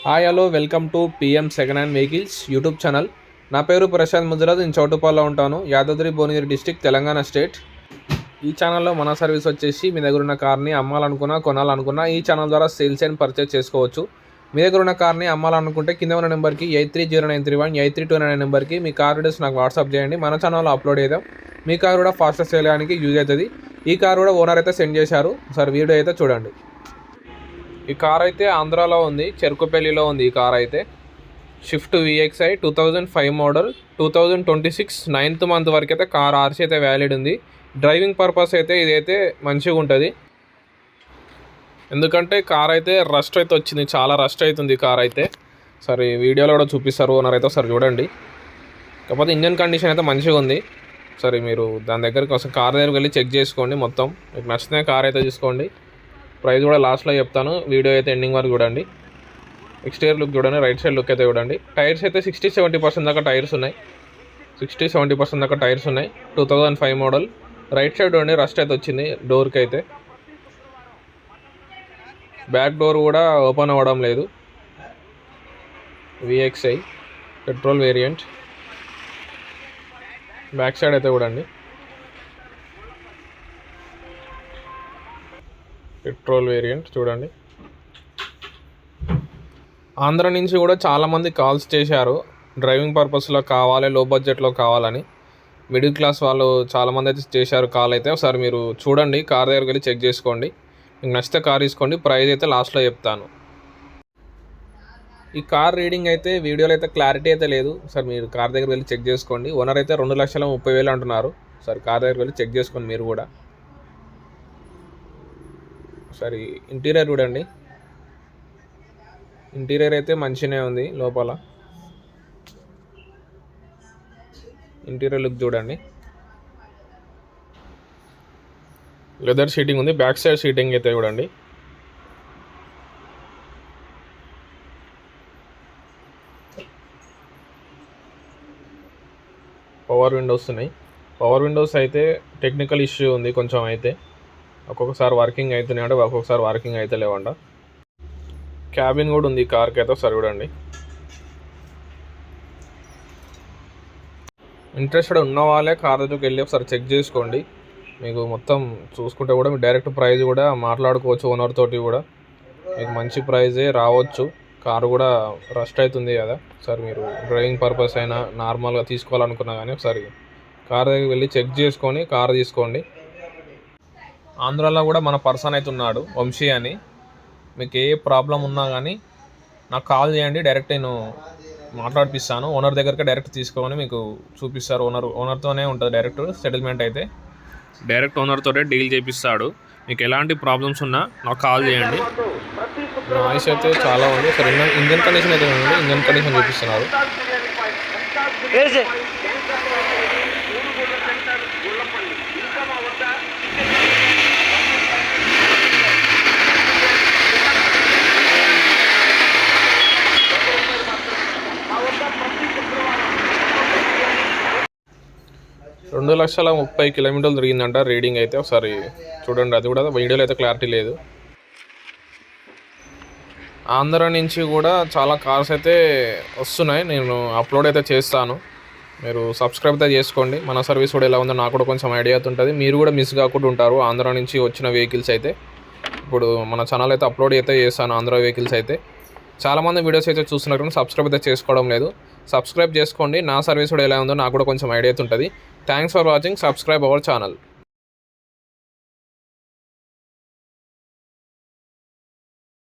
Hi hello welcome to PM second hand vehicles YouTube channel. నా పేరు ప్రశాంత్ ముద్రాజ్. నేను చౌటుపాల్లో ఉంటాను, యాదాద్రి భువనగిరి డిస్టిక్, తెలంగాణ స్టేట్. ఈ ఛానల్లో మన సర్వీస్ వచ్చేసి మీ దగ్గర ఉన్న కార్ని అమ్మాలనుకున్నా కొనాలనుకున్నా ఈ ఛానల్ ద్వారా సేల్స్ అండ్ పర్చేస్ చేసుకోవచ్చు. మీ దగ్గర ఉన్న కార్ని అమ్మాలనుకుంటే కింద ఉన్న నెంబర్కి 830931 8329 నెంబర్కి మీ కార్ డీటెయిల్స్ నాకు వాట్సాప్ చేయండి. మన ఛానల్లో అప్లోడ్ చేద్దాం. మీ కార్ కూడా ఫాస్ట్గా సేల్ చేయడానికి యూజ్ అవుతుంది. ఈ కార్ కూడా ఓనర్ అయితే సెండ్ చేశారు. సార్ వీడియో అయితే చూడండి. ఈ కార్ అయితే ఆంధ్రాలో ఉంది, చెరుకుపల్లిలో ఉంది. ఈ కార్ అయితే shift VXi 2005 model, 2026 9th month వరకు అయితే కార్ ఆర్సీ అయితే వ్యాలిడ్ ఉంది. డ్రైవింగ్ పర్పస్ అయితే ఇదైతే మంచిగా ఉంటుంది, ఎందుకంటే కార్ అయితే రస్ట్ అయితే వచ్చింది, చాలా రస్ట్ అవుతుంది కార్ అయితే. సరే వీడియోలో కూడా చూపిస్తారు ఓనర్ అయితే, ఒకసారి చూడండి. కాకపోతే ఇంజన్ కండిషన్ అయితే మంచిగా ఉంది. సరే మీరు దాని దగ్గరికి ఒకసారి కార్ దగ్గరికి వెళ్ళి చెక్ చేసుకోండి. మొత్తం మీకు నచ్చితే కార్ అయితే తీసుకోండి. ప్రైస్ కూడా లాస్ట్లో చెప్తాను, వీడియో అయితే ఎండింగ్ వరకు చూడండి. ఎక్స్టీరియర్ లుక్ చూడండి, రైట్ సైడ్ లుక్ అయితే చూడండి. టైర్స్ అయితే 60-70% దాకా టైర్స్ ఉన్నాయి. 60-70% దాకా టైర్స్ ఉన్నాయి. 2005 మోడల్. రైట్ సైడ్ చూడండి, రస్ట్ అయితే వచ్చింది డోర్కి అయితే. బ్యాక్ డోర్ కూడా ఓపెన్ అవ్వడం లేదు. VXi petrol variant. Back side అయితే చూడండి, పెట్రోల్ వేరియంట్ చూడండి. ఆంధ్ర నుంచి కూడా చాలామంది కాల్స్ చేశారు, డ్రైవింగ్ పర్పస్లో కావాలి, లో బడ్జెట్లో కావాలని. మిడిల్ క్లాస్ వాళ్ళు చాలామంది అయితే చేశారు కాల్ అయితే. ఒకసారి మీరు చూడండి, కార్ దగ్గరికి వెళ్ళి చెక్ చేసుకోండి. మీకు నచ్చితే కార్ తీసుకోండి. ప్రైస్ అయితే లాస్ట్లో చెప్తాను. ఈ కార్ రీడింగ్ అయితే వీడియోలో అయితే క్లారిటీ అయితే లేదు. సార్ మీరు కార్ దగ్గరికి వెళ్ళి చెక్ చేసుకోండి. ఓనర్ అయితే 2,30,000 అంటున్నారు. సార్ కార్ దగ్గరికి వెళ్ళి చెక్ చేసుకోండి మీరు కూడా. సరే ఇంటీరియర్ చూడండి, ఇంటీరియర్ అయితే మంచిగానే ఉంది. లోపల ఇంటీరియర్ లుక్ చూడండి, లెదర్ సీటింగ్ ఉంది. బ్యాక్ సైడ్ సీటింగ్ అయితే చూడండి. పవర్ విండోస్ ఉన్నాయి. పవర్ విండోస్ అయితే టెక్నికల్ ఇష్యూ ఉంది కొంచెం అయితే. ఒక్కొక్కసారి వర్కింగ్ అవుతున్నాయంట, ఒక్కొక్కసారి వర్కింగ్ అయితే లేవంట. క్యాబిన్ కూడా ఉంది కార్కి అయితే, ఒకసారి చూడండి. ఇంట్రెస్టెడ్ ఉన్న వాళ్ళే కార్ దగ్గరికి వెళ్ళి ఒకసారి చెక్ చేసుకోండి. మీకు మొత్తం చూసుకుంటే కూడా మీరు డైరెక్ట్ ప్రైస్ కూడా మాట్లాడుకోవచ్చు ఓనర్ తోటి కూడా. మీకు మంచి ప్రైజే రావచ్చు. కారు కూడా రస్ట్ అవుతుంది కదా. ఒకసారి మీరు డ్రైవింగ్ పర్పస్ అయినా నార్మల్గా తీసుకోవాలనుకున్నా కానీ ఒకసారి కార్ దగ్గరికి వెళ్ళి చెక్ చేసుకొని కార్ తీసుకోండి. ఆంధ్రాలో కూడా మన పర్సన్ అయితే ఉన్నాడు, వంశీ అని. మీకు ఏ ప్రాబ్లం ఉన్నా కానీ నాకు కాల్ చేయండి, డైరెక్ట్ నేను మాట్లాడిపిస్తాను. ఓనర్ దగ్గరికి డైరెక్ట్ తీసుకొని మీకు చూపిస్తారు. ఓనర్తోనే ఉంటుంది డైరెక్ట్ సెటిల్మెంట్ అయితే. డైరెక్ట్ ఓనర్తోనే డీల్ చేపిస్తాడు. మీకు ఎలాంటి ప్రాబ్లమ్స్ ఉన్నా నాకు కాల్ చేయండి. నాయిస్ అయితే చాలా ఉంది. సరే ఇంజన్ కండిషన్ అయితే ఉంది, ఇంజన్ కండిషన్ చూపిస్తున్నారు. 2,30,000 కిలోమీటర్లు తిరిగిందంట రీడింగ్ అయితే. ఒకసారి చూడండి, అది కూడా వీడియోలో అయితే క్లారిటీ లేదు. ఆంధ్ర నుంచి కూడా చాలా కార్స్ అయితే వస్తున్నాయి, నేను అప్లోడ్ అయితే చేస్తాను. మీరు సబ్స్క్రైబ్ అయితే చేసుకోండి. మన సర్వీస్ కూడా ఎలా ఉందో నాకు కూడా కొంచెం ఐడియా ఉంటుంది. మీరు కూడా మిస్ కాకుండా ఉంటారు ఆంధ్ర నుంచి వచ్చిన వెహికల్స్ అయితే. ఇప్పుడు మన ఛానల్ అయితే అప్లోడ్ అయితే చేస్తాను ఆంధ్ర వెహికల్స్ అయితే. చాలామంది వీడియోస్ అయితే చూస్తున్నారు కానీ సబ్స్క్రైబ్ అయితే చేసుకోవడం లేదు. సబ్స్క్రైబ్ చేసుకోండి. నా సర్వీస్ కూడా ఎలా ఉందో నాకు కూడా కొంచెం ఐడియా ఉంటుంది. Thanks for watching. Subscribe our channel.